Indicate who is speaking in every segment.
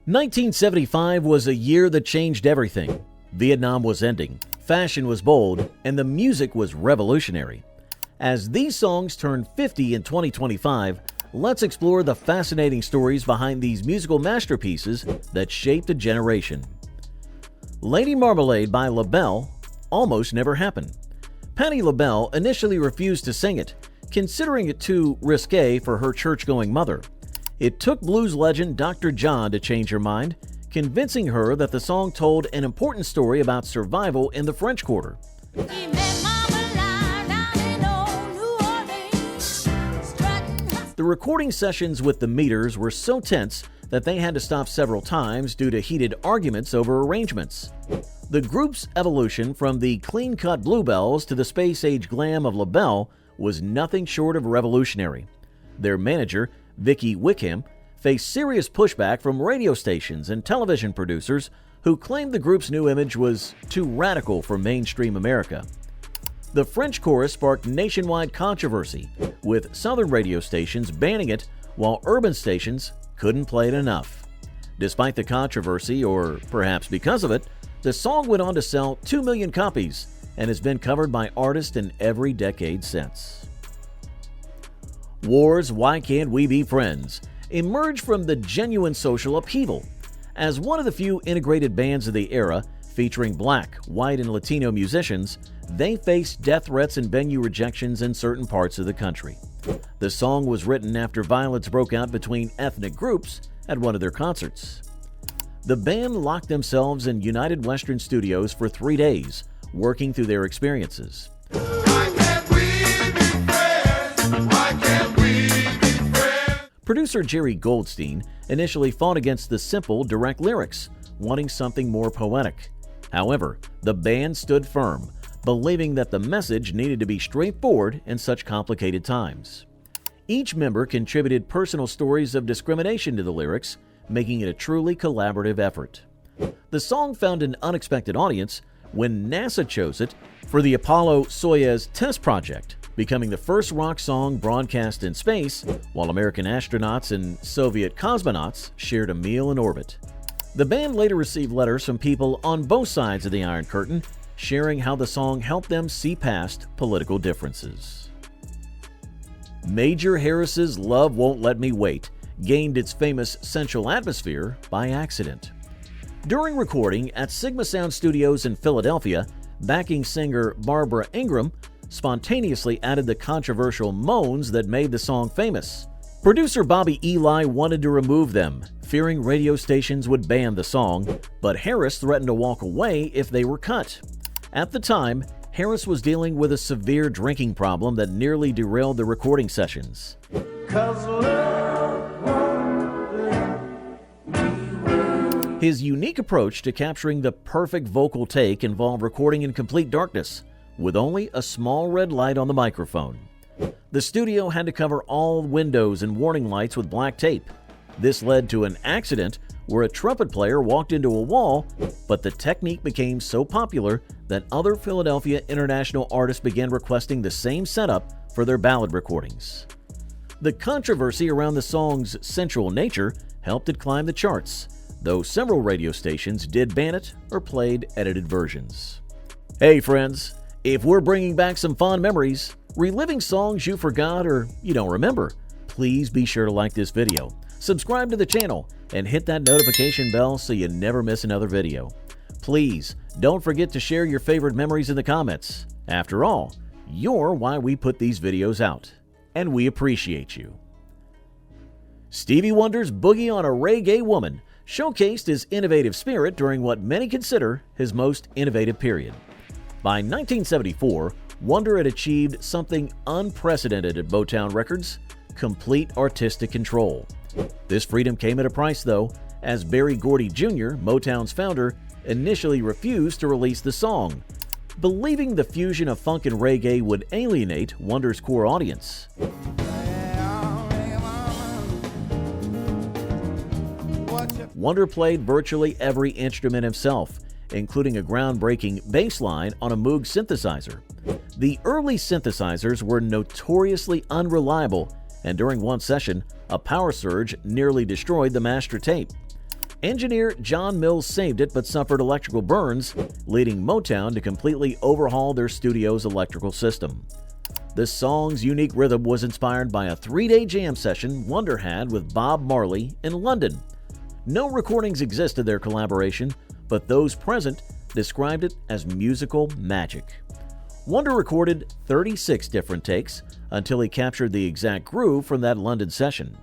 Speaker 1: 1975 was a year that changed everything. Vietnam was ending, fashion was bold, and the music was revolutionary. As these songs turn 50 in 2025, let's explore the fascinating stories behind these musical masterpieces that shaped a generation. Lady Marmalade by LaBelle almost never happened. Patti LaBelle initially refused to sing it, considering it too risque for her church-going mother. It took blues legend Dr. John to change her mind, convincing her that the song told an important story about survival in the French Quarter. The recording sessions with the Meters were so tense that they had to stop several times due to heated arguments over arrangements. The group's evolution from the clean-cut bluebells to the space-age glam of LaBelle was nothing short of revolutionary. Their manager, Vicky Wickham, faced serious pushback from radio stations and television producers who claimed the group's new image was too radical for mainstream America. The French chorus sparked nationwide controversy, with southern radio stations banning it while urban stations couldn't play it enough. Despite the controversy, or perhaps because of it, the song went on to sell 2 million copies and has been covered by artists in every decade since. War's Why Can't We Be Friends emerged from the genuine social upheaval. As one of the few integrated bands of the era, featuring black, white, and Latino musicians, they faced death threats and venue rejections in certain parts of the country. The song was written after violence broke out between ethnic groups at one of their concerts. The band locked themselves in United Western Studios for 3 days, working through their experiences. Producer Jerry Goldstein initially fought against the simple, direct lyrics, wanting something more poetic. However, the band stood firm, believing that the message needed to be straightforward in such complicated times. Each member contributed personal stories of discrimination to the lyrics, making it a truly collaborative effort. The song found an unexpected audience when NASA chose it for the Apollo-Soyuz test project, becoming the first rock song broadcast in space, while American astronauts and Soviet cosmonauts shared a meal in orbit. The band later received letters from people on both sides of the Iron Curtain, sharing how the song helped them see past political differences. Major Harris's Love Won't Let Me Wait gained its famous sensual atmosphere by accident. During recording at Sigma Sound Studios in Philadelphia, backing singer Barbara Ingram spontaneously added the controversial moans that made the song famous. Producer Bobby Eli wanted to remove them, fearing radio stations would ban the song, but Harris threatened to walk away if they were cut. At the time, Harris was dealing with a severe drinking problem that nearly derailed the recording sessions. His unique approach to capturing the perfect vocal take involved recording in complete darkness, with only a small red light on the microphone. The studio had to cover all windows and warning lights with black tape. This led to an accident where a trumpet player walked into a wall, but the technique became so popular that other Philadelphia international artists began requesting the same setup for their ballad recordings. The controversy around the song's sensual nature helped it climb the charts, though several radio stations did ban it or played edited versions. Hey friends, if we're bringing back some fond memories, reliving songs you forgot or you don't remember, please be sure to like this video, subscribe to the channel, and hit that notification bell so you never miss another video. Please don't forget to share your favorite memories in the comments. After all, you're why we put these videos out, and we appreciate you. Stevie Wonder's Boogie on a Reggae Woman showcased his innovative spirit during what many consider his most innovative period. By 1974, Wonder had achieved something unprecedented at Motown Records: complete artistic control. This freedom came at a price, though, as Berry Gordy Jr., Motown's founder, initially refused to release the song, believing the fusion of funk and reggae would alienate Wonder's core audience. Wonder played virtually every instrument himself, including a groundbreaking bass line on a Moog synthesizer. The early synthesizers were notoriously unreliable, and during one session, a power surge nearly destroyed the master tape. Engineer John Mills saved it but suffered electrical burns, leading Motown to completely overhaul their studio's electrical system. This song's unique rhythm was inspired by a 3-day jam session Wonder had with Bob Marley in London. No recordings exist of their collaboration, but those present described it as musical magic. Wonder recorded 36 different takes until he captured the exact groove from that London session.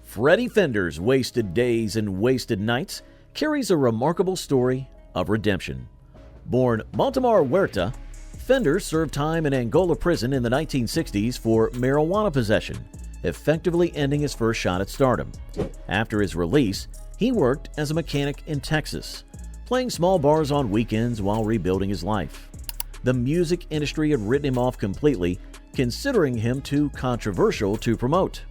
Speaker 1: Freddy Fender's Wasted Days and Wasted Nights carries a remarkable story of redemption. Born Montemar Huerta, Fender served time in Angola prison in the 1960s for marijuana possession, effectively ending his first shot at stardom. After his release, he worked as a mechanic in Texas, playing small bars on weekends while rebuilding his life. The music industry had written him off completely, considering him too controversial to promote.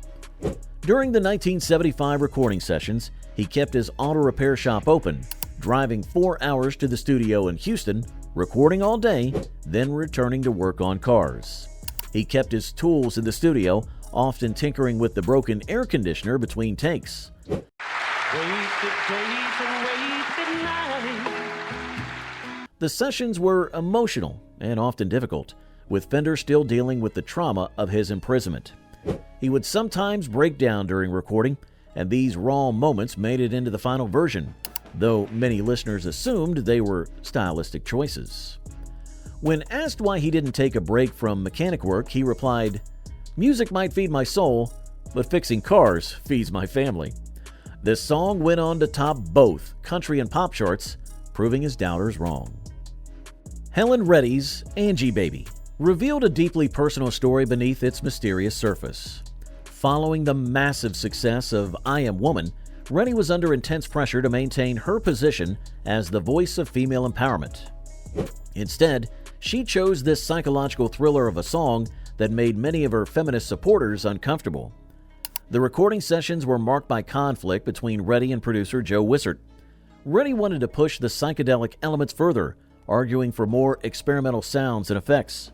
Speaker 1: During the 1975 recording sessions, he kept his auto repair shop open, driving 4 hours to the studio in Houston, recording all day, then returning to work on cars. He kept his tools in the studio, often tinkering with the broken air conditioner between takes. The sessions were emotional and often difficult, with Fender still dealing with the trauma of his imprisonment. He would sometimes break down during recording, and these raw moments made it into the final version, though many listeners assumed they were stylistic choices. When asked why he didn't take a break from mechanic work, he replied, "Music might feed my soul, but fixing cars feeds my family." This song went on to top both country and pop charts, proving his doubters wrong. Helen Reddy's Angie Baby revealed a deeply personal story beneath its mysterious surface. Following the massive success of I Am Woman, Reddy was under intense pressure to maintain her position as the voice of female empowerment. Instead, she chose this psychological thriller of a song that made many of her feminist supporters uncomfortable. The recording sessions were marked by conflict between Reddy and producer Joe Wishart. Reddy wanted to push the psychedelic elements further, arguing for more experimental sounds and effects.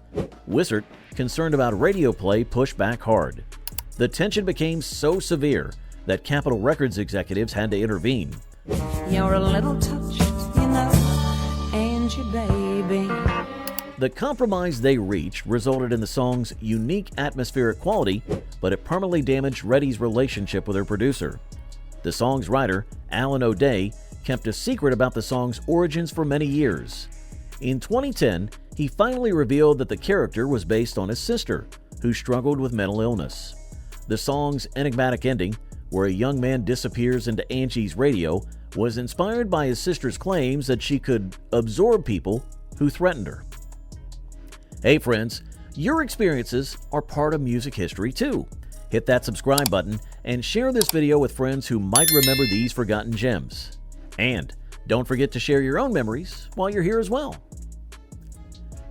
Speaker 1: Wishart, concerned about radio play, pushed back hard. The tension became so severe that Capitol Records executives had to intervene.
Speaker 2: You're a little touch, you know, Angie baby.
Speaker 1: The compromise they reached resulted in the song's unique atmospheric quality, but it permanently damaged Reddy's relationship with her producer. The song's writer, Alan O'Day, kept a secret about the song's origins for many years. In 2010, he finally revealed that the character was based on his sister, who struggled with mental illness. The song's enigmatic ending, where a young man disappears into Angie's radio, was inspired by his sister's claims that she could absorb people who threatened her. Hey friends, your experiences are part of music history too. Hit that subscribe button and share this video with friends who might remember these forgotten gems. And don't forget to share your own memories while you're here as well.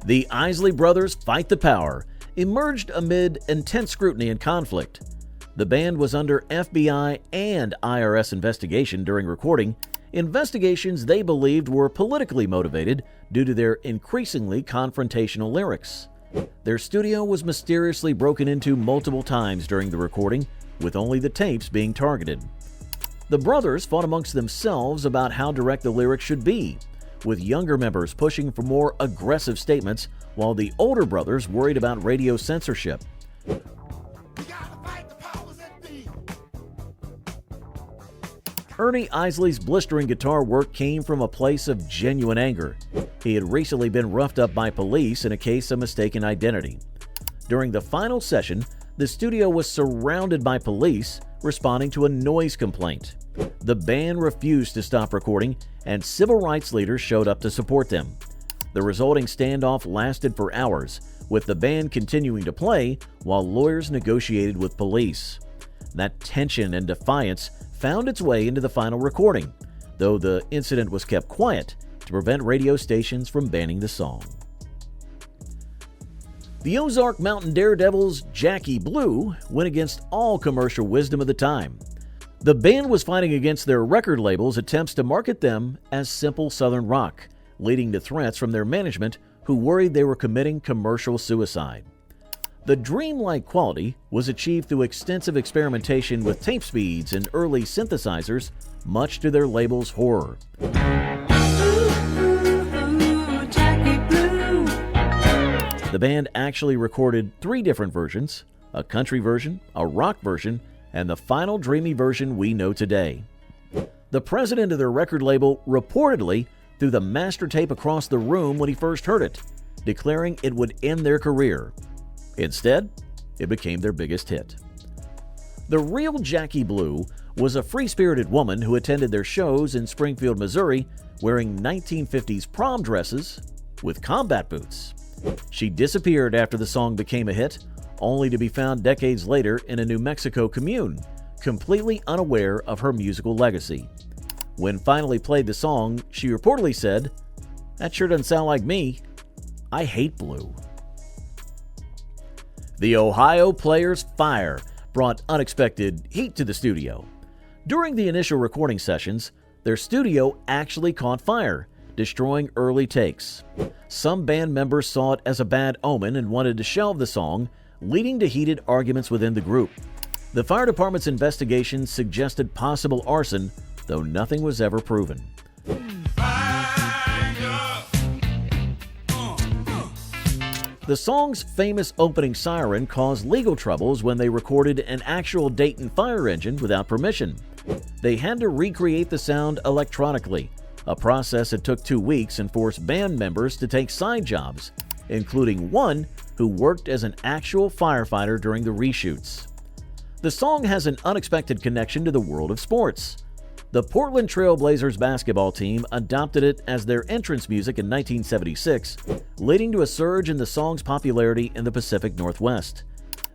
Speaker 1: The Isley Brothers Fight the Power emerged amid intense scrutiny and conflict. The band was under FBI and IRS investigation during recording, investigations they believed were politically motivated due to their increasingly confrontational lyrics. Their studio was mysteriously broken into multiple times during the recording, with only the tapes being targeted. The brothers fought amongst themselves about how direct the lyrics should be, with younger members pushing for more aggressive statements while the older brothers worried about radio censorship. Ernie Isley's blistering guitar work came from a place of genuine anger. He had recently been roughed up by police in a case of mistaken identity. During the final session, the studio was surrounded by police responding to a noise complaint. The band refused to stop recording, and civil rights leaders showed up to support them. The resulting standoff lasted for hours, with the band continuing to play while lawyers negotiated with police. That tension and defiance found its way into the final recording, though the incident was kept quiet to prevent radio stations from banning the song. The Ozark Mountain Daredevils' Jackie Blue went against all commercial wisdom of the time. The band was fighting against their record label's attempts to market them as simple Southern rock, leading to threats from their management who worried they were committing commercial suicide. The dreamlike quality was achieved through extensive experimentation with tape speeds and early synthesizers, much to their label's horror. The band actually recorded 3 different versions: a country version, a rock version, and the final dreamy version we know today. The president of their record label reportedly threw the master tape across the room when he first heard it, declaring it would end their career. Instead, it became their biggest hit. The real Jackie Blue was a free-spirited woman who attended their shows in Springfield, Missouri, wearing 1950s prom dresses with combat boots. She disappeared after the song became a hit, only to be found decades later in a New Mexico commune, completely unaware of her musical legacy. When finally played the song, she reportedly said, "That sure doesn't sound like me. I hate blue." The Ohio Players' Fire brought unexpected heat to the studio. During the initial recording sessions, their studio actually caught fire, destroying early takes. Some band members saw it as a bad omen and wanted to shelve the song, leading to heated arguments within the group. The fire department's investigation suggested possible arson, though nothing was ever proven. The song's famous opening siren caused legal troubles when they recorded an actual Dayton fire engine without permission. They had to recreate the sound electronically, a process that took 2 weeks and forced band members to take side jobs, including one who worked as an actual firefighter during the reshoots. The song has an unexpected connection to the world of sports. The Portland Trail Blazers basketball team adopted it as their entrance music in 1976, leading to a surge in the song's popularity in the Pacific Northwest.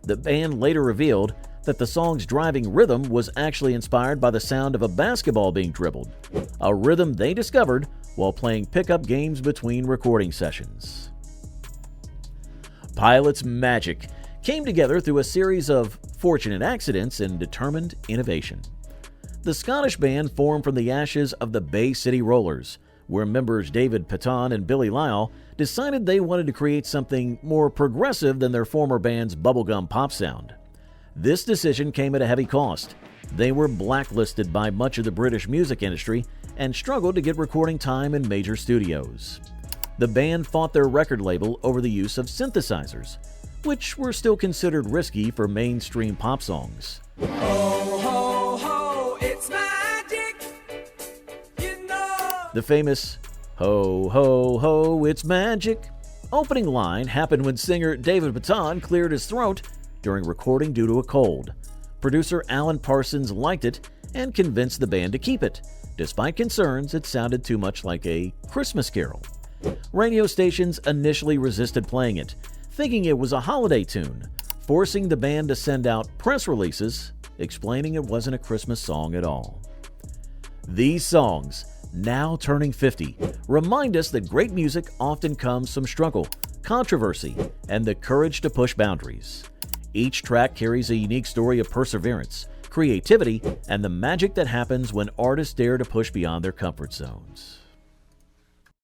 Speaker 1: The band later revealed that the song's driving rhythm was actually inspired by the sound of a basketball being dribbled, a rhythm they discovered while playing pickup games between recording sessions. Pilot's magic came together through a series of fortunate accidents and determined innovation. The Scottish band formed from the ashes of the Bay City Rollers, where members David Paton and Billy Lyle decided they wanted to create something more progressive than their former band's bubblegum pop sound. This decision came at a heavy cost. They were blacklisted by much of the British music industry and struggled to get recording time in major studios. The band fought their record label over the use of synthesizers, which were still considered risky for mainstream pop songs.
Speaker 3: Ho, ho, ho, it's magic, you know.
Speaker 1: The famous "Ho, ho, ho, it's magic" opening line happened when singer David Paton cleared his throat during recording due to a cold. Producer Alan Parsons liked it and convinced the band to keep it, despite concerns it sounded too much like a Christmas carol. Radio stations initially resisted playing it, thinking it was a holiday tune, forcing the band to send out press releases explaining it wasn't a Christmas song at all. These songs, now turning 50, remind us that great music often comes from struggle, controversy, and the courage to push boundaries. Each track carries a unique story of perseverance, creativity, and the magic that happens when artists dare to push beyond their comfort zones.